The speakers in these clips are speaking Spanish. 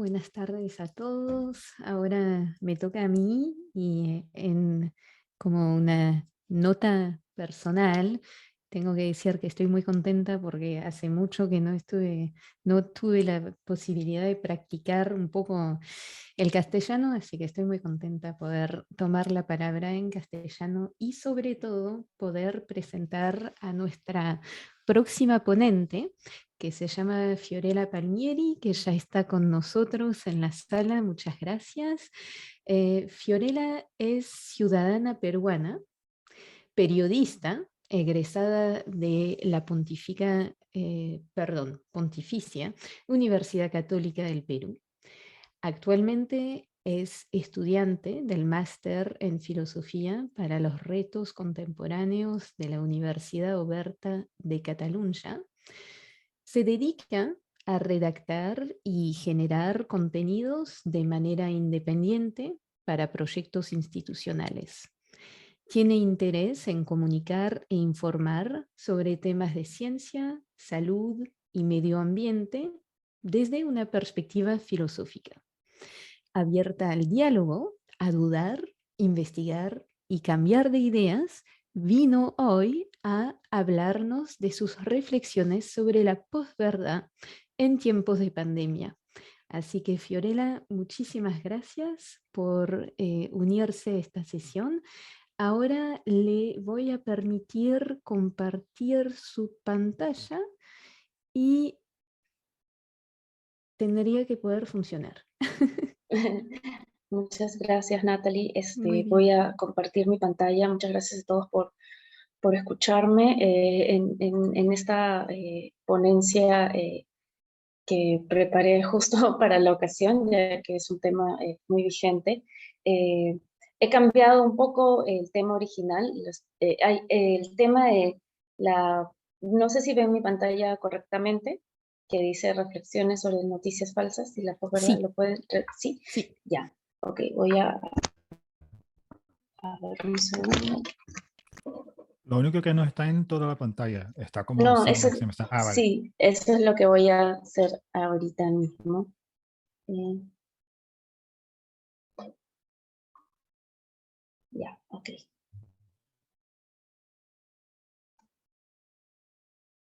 buenas tardes a todos. Ahora me toca a mí y en como una nota personal, tengo que decir que estoy muy contenta porque hace mucho que no tuve la posibilidad de practicar un poco el castellano, así que estoy muy contenta poder tomar la palabra en castellano y sobre todo poder presentar a nuestra próxima ponente, que se llama Fiorella Palmieri, que ya está con nosotros en la sala. Muchas gracias. Fiorella es ciudadana peruana, periodista, egresada de la Pontificia Universidad Católica del Perú. Actualmente es estudiante del máster en filosofía para los retos contemporáneos de la Universidad Oberta de Cataluña. Se dedica a redactar y generar contenidos de manera independiente para proyectos institucionales. Tiene interés en comunicar e informar sobre temas de ciencia, salud y medio ambiente desde una perspectiva filosófica, abierta al diálogo, a dudar, investigar y cambiar de ideas. Vino hoy a hablarnos de sus reflexiones sobre la posverdad en tiempos de pandemia. Así que Fiorella, muchísimas gracias por unirse a esta sesión. Ahora le voy a permitir compartir su pantalla y tendría que poder funcionar. Muchas gracias, Natalie. Muy Voy bien. a compartir mi pantalla. Muchas gracias a todos por escucharme en esta ponencia que preparé justo para la ocasión, ya que es un tema muy vigente. Eh, He cambiado un poco el tema original. El tema de la... No sé si ven mi pantalla correctamente, que dice reflexiones sobre noticias falsas y la posverdad. Sí, ¿Lo pueden? Sí, sí. ya. Ok, voy a ver un segundo. Lo único que no está en toda la pantalla, está como No, sin eso, máxima. Vale. sí, eso es lo que voy a hacer ahorita mismo. Eh, ya, ok.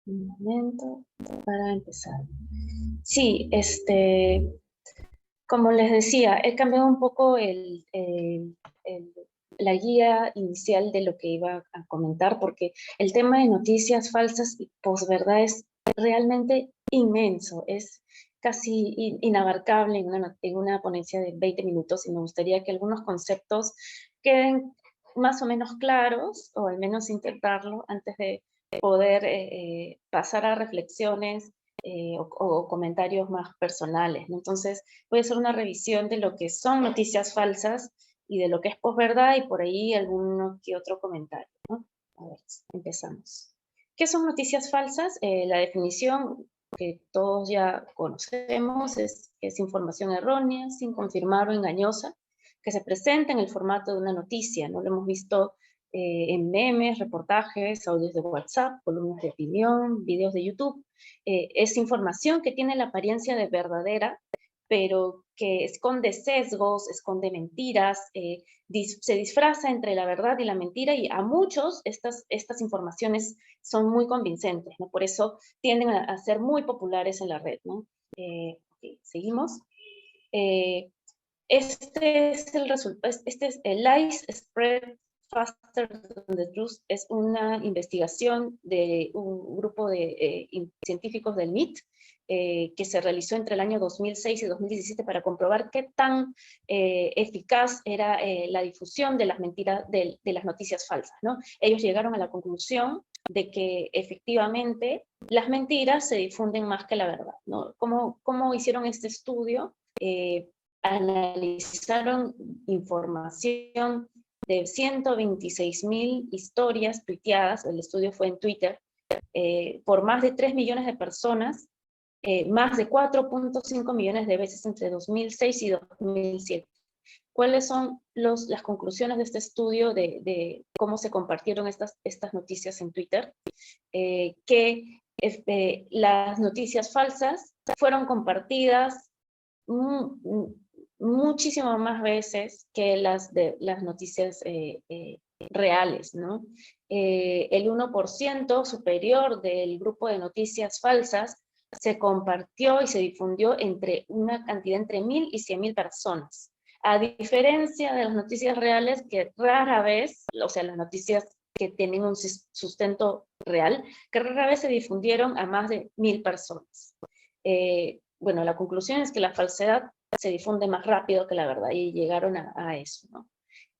Un momento para empezar. Sí, como les decía, he cambiado un poco la guía inicial de lo que iba a comentar, porque el tema de noticias falsas y posverdad es realmente inmenso, es casi inabarcable en una ponencia de 20 minutos, y me gustaría que algunos conceptos queden más o menos claros, o al menos intentarlo antes de poder pasar a reflexiones o comentarios más personales, ¿no? Entonces, voy a hacer una revisión de lo que son noticias falsas y de lo que es posverdad, y por ahí alguno que otro comentario, ¿no? A ver, empezamos. ¿Qué son noticias falsas? La definición que todos ya conocemos es que es información errónea, sin confirmar o engañosa, que se presenta en el formato de una noticia, ¿no? Lo hemos visto en memes, reportajes, audios de WhatsApp, columnas de opinión, videos de YouTube. Es información que tiene la apariencia de verdadera, pero que esconde sesgos, esconde mentiras, se disfraza entre la verdad y la mentira, y a muchos estas informaciones son muy convincentes, ¿no? Por eso tienden a ser muy populares en la red, ¿no? Okay, seguimos. Este es el resultado, el Lies Spread Faster Than the Truth, es una investigación de un grupo de científicos del MIT que se realizó entre el año 2006 y 2017 para comprobar qué tan eficaz era la difusión de las mentiras, de las noticias falsas, ¿no? Ellos llegaron a la conclusión de que efectivamente las mentiras se difunden más que la verdad, ¿no? ¿Cómo hicieron este estudio? Analizaron información de 126,000 historias tuiteadas, el estudio fue en Twitter, por más de 3 millones de personas, más de 4.5 millones de veces entre 2006 y 2007. ¿Cuáles son las conclusiones de este estudio de cómo se compartieron estas noticias en Twitter? Que las noticias falsas fueron compartidas muchísimo más veces que las noticias reales, ¿no? El 1% superior del grupo de noticias falsas se compartió y se difundió entre una cantidad entre 1000 y 100.000 personas. A diferencia de las noticias reales, que rara vez, o sea, las noticias que tienen un sustento real, que rara vez se difundieron a más de 1000 personas. Bueno, la conclusión es que la falsedad se difunde más rápido que la verdad, y llegaron a eso, ¿no?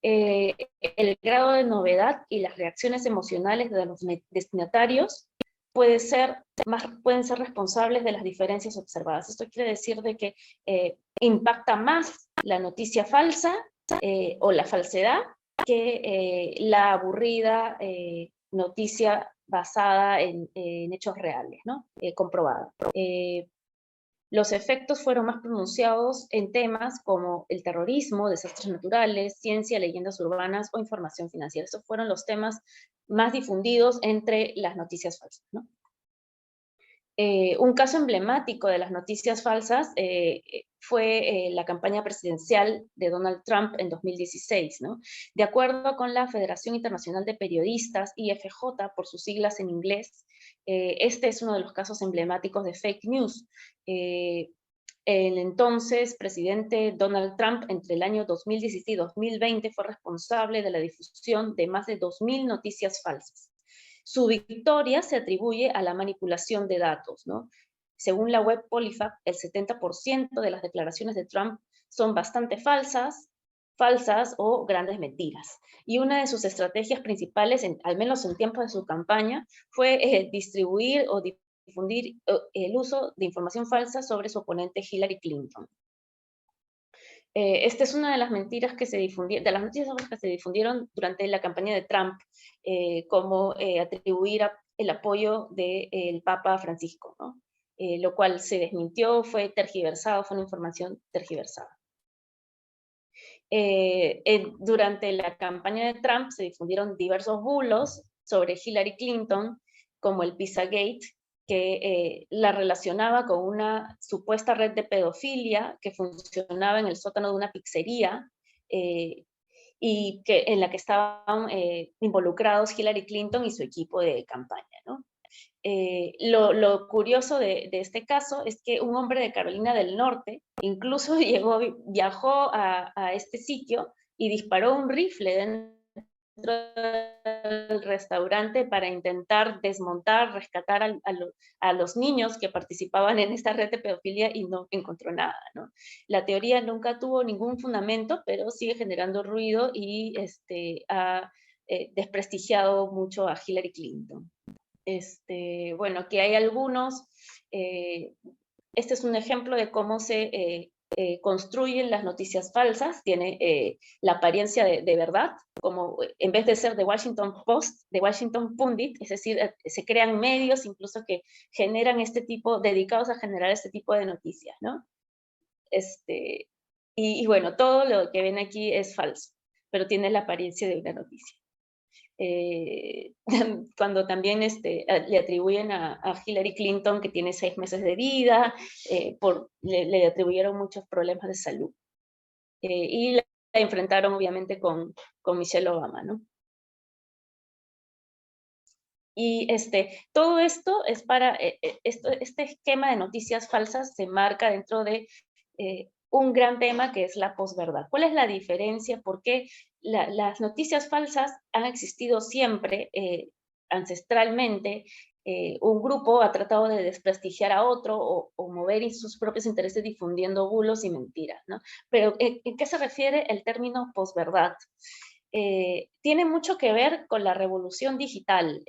El grado de novedad y las reacciones emocionales de los destinatarios pueden ser responsables de las diferencias observadas. Esto quiere decir de que impacta más la noticia falsa o la falsedad que la aburrida noticia basada en hechos reales, ¿no? Comprobada. Los efectos fueron más pronunciados en temas como el terrorismo, desastres naturales, ciencia, leyendas urbanas o información financiera. Estos fueron los temas más difundidos entre las noticias falsas, ¿no? Un caso emblemático de las noticias falsas fue la campaña presidencial de Donald Trump en 2016, ¿no? De acuerdo con la Federación Internacional de Periodistas, IFJ, por sus siglas en inglés, este es uno de los casos emblemáticos de fake news. El entonces presidente Donald Trump, entre el año 2016 y 2020, fue responsable de la difusión de más de 2000 noticias falsas. Su victoria se atribuye a la manipulación de datos, ¿no? Según la web PolitiFact, el 70% de las declaraciones de Trump son bastante falsas o grandes mentiras. Y una de sus estrategias principales, al menos en tiempos de su campaña, fue distribuir o difundir el uso de información falsa sobre su oponente Hillary Clinton. Esta es una de las mentiras que se difundieron, de las noticias que se difundieron durante la campaña de Trump, como atribuir el apoyo del Papa Francisco, ¿no? Lo cual se desmintió, fue tergiversado, fue una información tergiversada. Durante la campaña de Trump se difundieron diversos bulos sobre Hillary Clinton, como el Pizzagate, que la relacionaba con una supuesta red de pedofilia que funcionaba en el sótano de una pizzería, y en la que estaban involucrados Hillary Clinton y su equipo de campaña, ¿no? Lo curioso de este caso es que un hombre de Carolina del Norte incluso viajó a este sitio y disparó un rifle dentro del restaurante para intentar desmontar, rescatar a los niños que participaban en esta red de pedofilia, y no encontró nada, ¿no? La teoría nunca tuvo ningún fundamento, pero sigue generando ruido y ha desprestigiado mucho a Hillary Clinton. Bueno, aquí hay algunos. Este es un ejemplo de cómo se construyen las noticias falsas. Tiene la apariencia de verdad, como en vez de ser The Washington Post, The Washington Pundit, es decir, se crean medios incluso que generan dedicados a generar este tipo de noticias, ¿no? Y bueno, todo lo que ven aquí es falso, pero tiene la apariencia de una noticia. Cuando también le atribuyen a Hillary Clinton que tiene 6 meses de vida, le atribuyeron muchos problemas de salud. Y la enfrentaron obviamente con Michelle Obama, ¿no? Y todo esto es este esquema de noticias falsas se marca dentro de un gran tema que es la posverdad. ¿Cuál es la diferencia? ¿Por qué las noticias falsas han existido siempre, ancestralmente? Un grupo ha tratado de desprestigiar a otro o mover sus propios intereses difundiendo bulos y mentiras, ¿no? Pero ¿en qué se refiere el término posverdad? Tiene mucho que ver con la revolución digital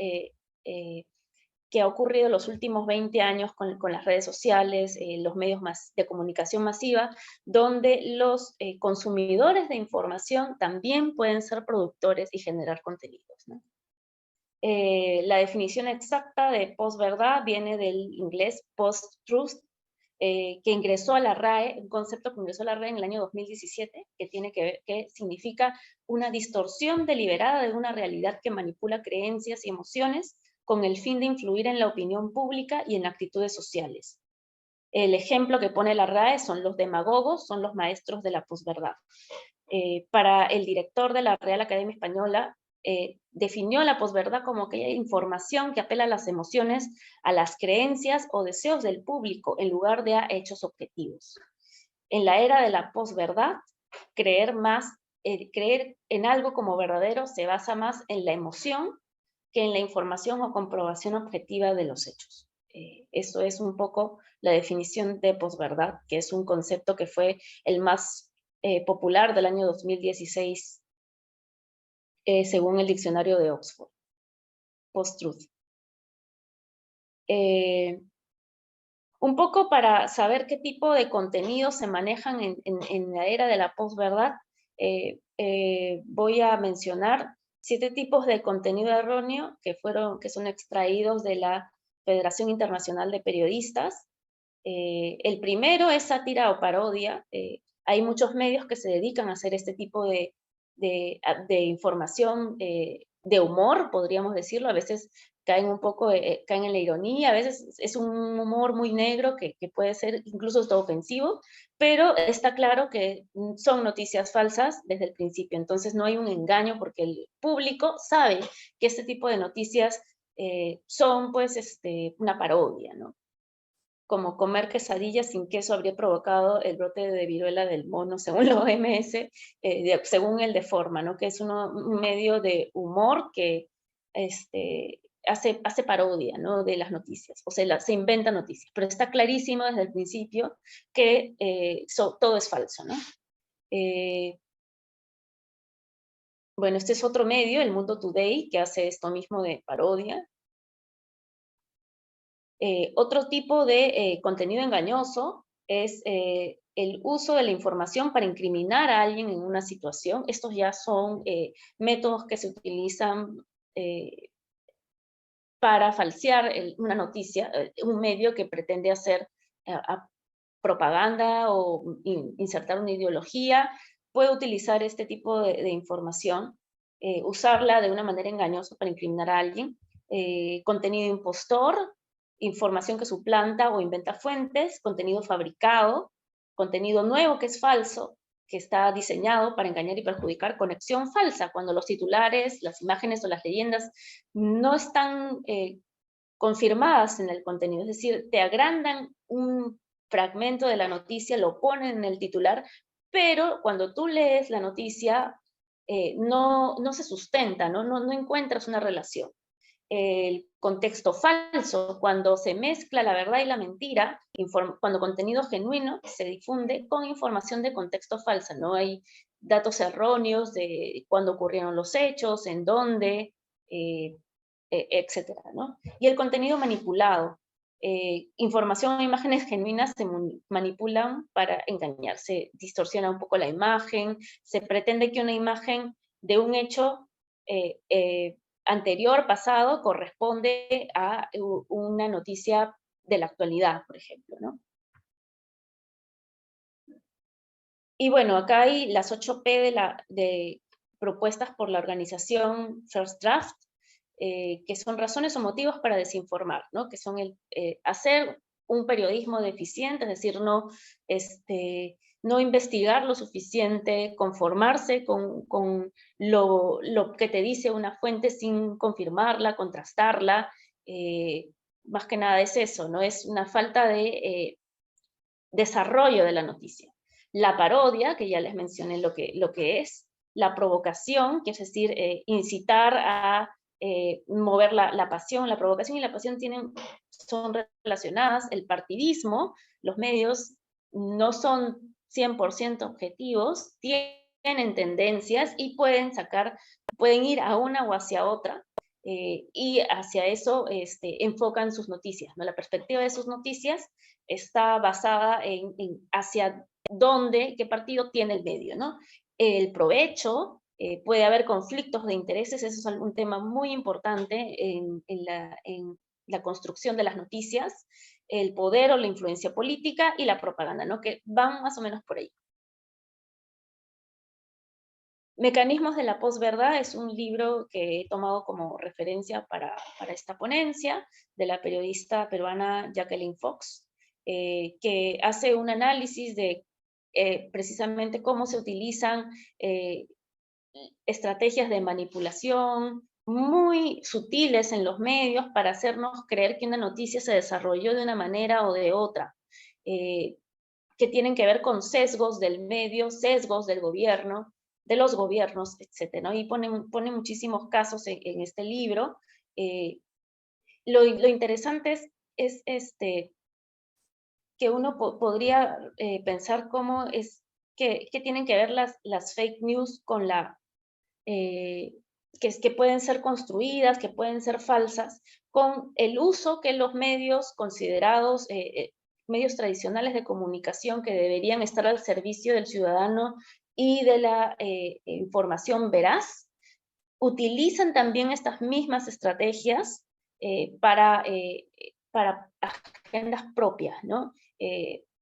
que ha ocurrido en los últimos 20 años con las redes sociales, los medios de comunicación masiva, donde los consumidores de información también pueden ser productores y generar contenidos, ¿no? La definición exacta de posverdad viene del inglés post-truth, que ingresó a la RAE, un concepto que ingresó a la RAE en el año 2017, que significa una distorsión deliberada de una realidad que manipula creencias y emociones con el fin de influir en la opinión pública y en actitudes sociales. El ejemplo que pone la RAE son los demagogos, son los maestros de la posverdad. Para el director de la Real Academia Española, definió la posverdad como aquella información que apela a las emociones, a las creencias o deseos del público, en lugar de a hechos objetivos. En la era de la posverdad, creer en algo como verdadero se basa más en la emoción que en la información o comprobación objetiva de los hechos. Eso es un poco la definición de posverdad, que es un concepto que fue el más popular del año 2016, según el diccionario de Oxford, post-truth. Un poco para saber qué tipo de contenidos se manejan en la era de la posverdad, voy a mencionar 7 tipos de contenido erróneo que son extraídos de la Federación Internacional de Periodistas. El primero es sátira o parodia. Hay muchos medios que se dedican a hacer este tipo de información de humor, podríamos decirlo. A veces caen un poco, caen en la ironía, a veces es un humor muy negro que puede ser incluso hasta ofensivo, pero está claro que son noticias falsas desde el principio. Entonces no hay un engaño porque el público sabe que este tipo de noticias son pues una parodia, ¿no? Como comer quesadillas sin queso habría provocado el brote de viruela del mono, según la OMS, según el Deforma, ¿no? Que es un medio de humor que hace parodia, ¿no? De las noticias, o sea, se inventa noticias, pero está clarísimo desde el principio que todo es falso, ¿no? Bueno, este es otro medio, El Mundo Today, que hace esto mismo de parodia. Otro tipo de contenido engañoso es el uso de la información para incriminar a alguien en una situación. Estos ya son métodos que se utilizan para falsear una noticia, un medio que pretende hacer propaganda o insertar una ideología, puede utilizar este tipo de información, usarla de una manera engañosa para incriminar a alguien. Contenido impostor, información que suplanta o inventa fuentes, contenido fabricado, contenido nuevo que es falso, que está diseñado para engañar y perjudicar, conexión falsa, cuando los titulares, las imágenes o las leyendas no están confirmadas en el contenido, es decir, te agrandan un fragmento de la noticia, lo ponen en el titular, pero cuando tú lees la noticia no se sustenta, no encuentras una relación. El contexto falso, cuando se mezcla la verdad y la mentira, cuando contenido genuino se difunde con información de contexto falsa, no hay datos erróneos de cuándo ocurrieron los hechos, en dónde, etcétera, ¿no? Y el contenido manipulado, información o imágenes genuinas se manipulan para engañar, se distorsiona un poco la imagen, se pretende que una imagen de un hecho anterior, pasado, corresponde a una noticia de la actualidad, por ejemplo, ¿no? Y bueno, acá hay las 8P de propuestas por la organización First Draft, que son razones o motivos para desinformar, ¿no? Que son hacer un periodismo deficiente, es decir, no investigar lo suficiente, conformarse con lo que te dice una fuente sin confirmarla, contrastarla, más que nada es eso, ¿no? Es una falta de desarrollo de la noticia. La parodia, que ya les mencioné lo que es, la provocación, que es decir, incitar a mover la pasión. La provocación y la pasión son relacionadas. El partidismo, los medios no son 100% objetivos, tienen tendencias y pueden ir a una o hacia otra, y hacia eso enfocan sus noticias, ¿no? La perspectiva de sus noticias está basada en hacia dónde, qué partido tiene el medio, ¿no? El provecho, puede haber conflictos de intereses, eso es un tema muy importante en la construcción de las noticias, el poder o la influencia política y la propaganda, ¿no? Que van más o menos por ahí. Mecanismos de la posverdad es un libro que he tomado como referencia para esta ponencia de la periodista peruana Jacqueline Fox. que hace un análisis de precisamente cómo se utilizan estrategias de manipulación muy sutiles en los medios para hacernos creer que una noticia se desarrolló de una manera o de otra, que tienen que ver con sesgos del medio, sesgos del gobierno, de los gobiernos, etc., ¿no? Y pone muchísimos casos en este libro. Lo interesante es que uno podría pensar cómo es que tienen que ver las fake news con que pueden ser construidas, que pueden ser falsas, con el uso que los medios considerados, medios tradicionales de comunicación que deberían estar al servicio del ciudadano y de la información veraz, utilizan también estas mismas estrategias para agendas propias, ¿no?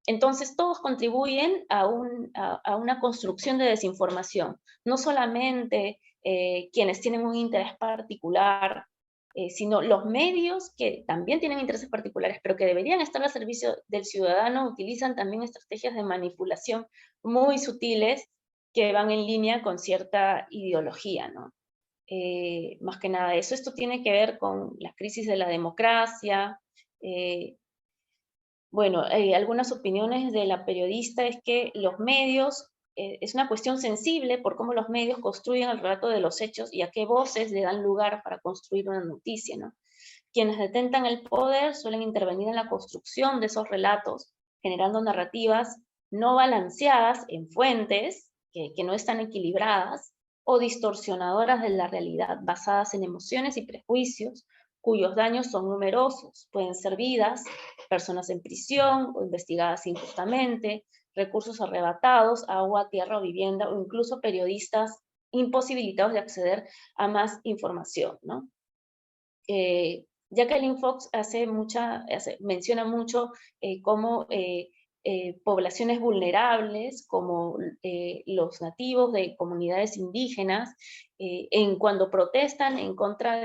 Entonces, todos contribuyen a una construcción de desinformación. No solamente quienes tienen un interés particular, sino los medios que también tienen intereses particulares, pero que deberían estar al servicio del ciudadano, utilizan también estrategias de manipulación muy sutiles que van en línea con cierta ideología, ¿no? Más que nada eso. Esto tiene que ver con la crisis de la democracia. Bueno, algunas opiniones de la periodista es que los medios, es una cuestión sensible por cómo los medios construyen el relato de los hechos y a qué voces le dan lugar para construir una noticia, ¿no? Quienes detentan el poder suelen intervenir en la construcción de esos relatos, generando narrativas no balanceadas en fuentes que no están equilibradas o distorsionadoras de la realidad, basadas en emociones y prejuicios, cuyos daños son numerosos. Pueden ser vidas, personas en prisión o investigadas injustamente, recursos arrebatados, agua, tierra o vivienda, o incluso periodistas imposibilitados de acceder a más información, ¿no? Jacqueline Fox menciona mucho cómo poblaciones vulnerables, como los nativos de comunidades indígenas, cuando protestan en contra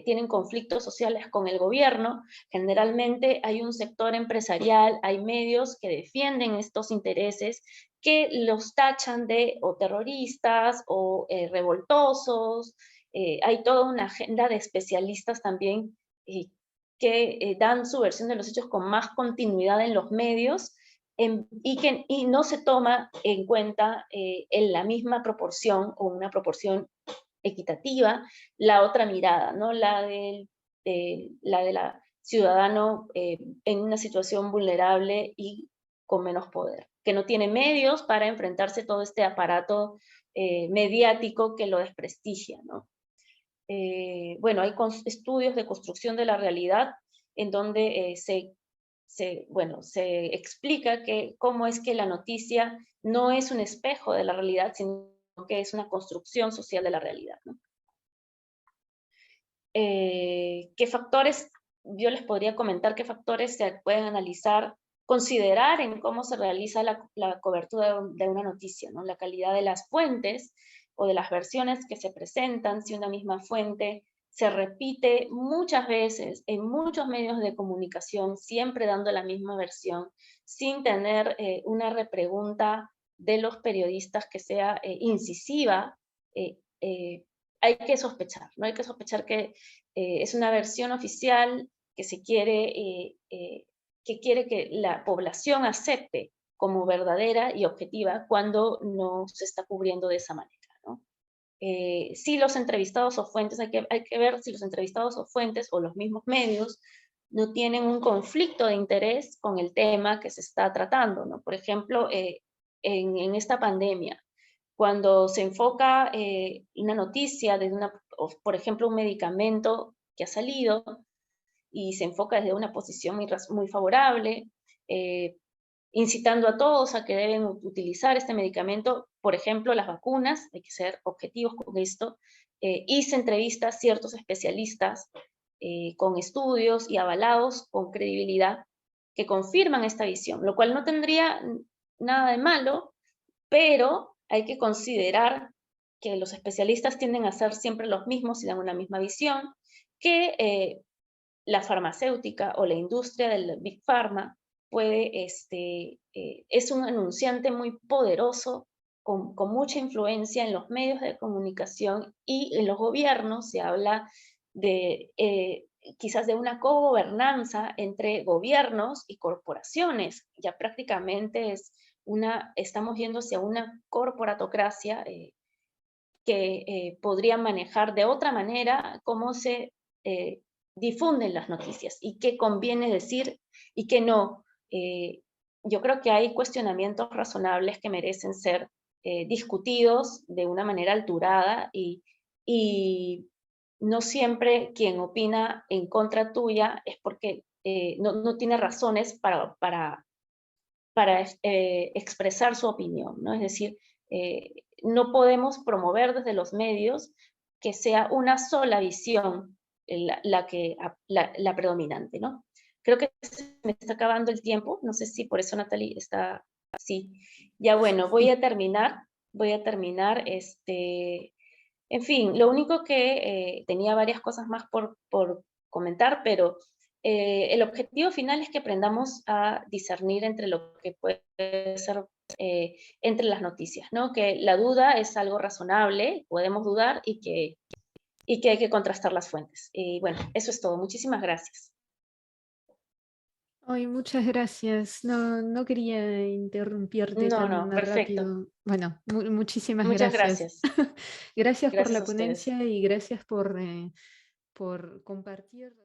tienen conflictos sociales con el gobierno, generalmente hay un sector empresarial, hay medios que defienden estos intereses, que los tachan de o terroristas o revoltosos. Hay toda una agenda de especialistas también que dan su versión de los hechos con más continuidad en los medios y no se toma en cuenta en la misma proporción o una proporción equitativa la otra mirada, ¿no? La del ciudadano en una situación vulnerable y con menos poder, que no tiene medios para enfrentarse a todo este aparato mediático que lo desprestigia, ¿no? Bueno, hay estudios de construcción de la realidad en donde se explica cómo es que la noticia no es un espejo de la realidad, sino que es una construcción social de la realidad, ¿no? ¿Qué factores, yo les podría comentar qué factores se pueden analizar, considerar en cómo se realiza la cobertura de una noticia, ¿no? La calidad de las fuentes o de las versiones que se presentan, si una misma fuente se repite muchas veces en muchos medios de comunicación, siempre dando la misma versión, sin tener una repregunta de los periodistas que sea incisiva, hay que sospechar, ¿no? Hay que sospechar que es una versión oficial que quiere que la población acepte como verdadera y objetiva cuando no se está cubriendo de esa manera, ¿no? Si los entrevistados o fuentes, hay que ver si los entrevistados o fuentes o los mismos medios no tienen un conflicto de interés con el tema que se está tratando, ¿no? Por ejemplo, en esta pandemia, cuando se enfoca una noticia por ejemplo, un medicamento que ha salido y se enfoca desde una posición muy favorable, incitando a todos a que deben utilizar este medicamento, por ejemplo, las vacunas, hay que ser objetivos con esto, y se entrevista a ciertos especialistas con estudios y avalados con credibilidad que confirman esta visión, lo cual no tendría nada de malo, pero hay que considerar que los especialistas tienden a ser siempre los mismos y dan una misma visión, que la farmacéutica o la industria del Big Pharma puede, es un anunciante muy poderoso, con mucha influencia en los medios de comunicación y en los gobiernos. Se habla de quizás de una cogobernanza entre gobiernos y corporaciones. Ya prácticamente estamos yendo hacia una corporatocracia que podría manejar de otra manera cómo se difunden las noticias y qué conviene decir y qué no. Yo creo que hay cuestionamientos razonables que merecen ser discutidos de una manera alturada y no siempre quien opina en contra tuya es porque no tiene razones para expresar su opinión, ¿no? Es decir, no podemos promover desde los medios que sea una sola visión la predominante, ¿no? Creo que se me está acabando el tiempo, no sé si por eso Natalie está así. Ya bueno, voy Sí. a terminar, en fin, lo único que tenía varias cosas más por comentar, pero el objetivo final es que aprendamos a discernir entre lo que puede ser entre las noticias, ¿no? Que la duda es algo razonable, podemos dudar y que hay que contrastar las fuentes. Y bueno, eso es todo. Muchísimas gracias. Ay, muchas gracias. No, no quería interrumpirte No, tan no, perfecto. rápido. Bueno, muchísimas Muchas gracias. gracias. Gracias por Gracias la a ustedes. ponencia y gracias por compartir.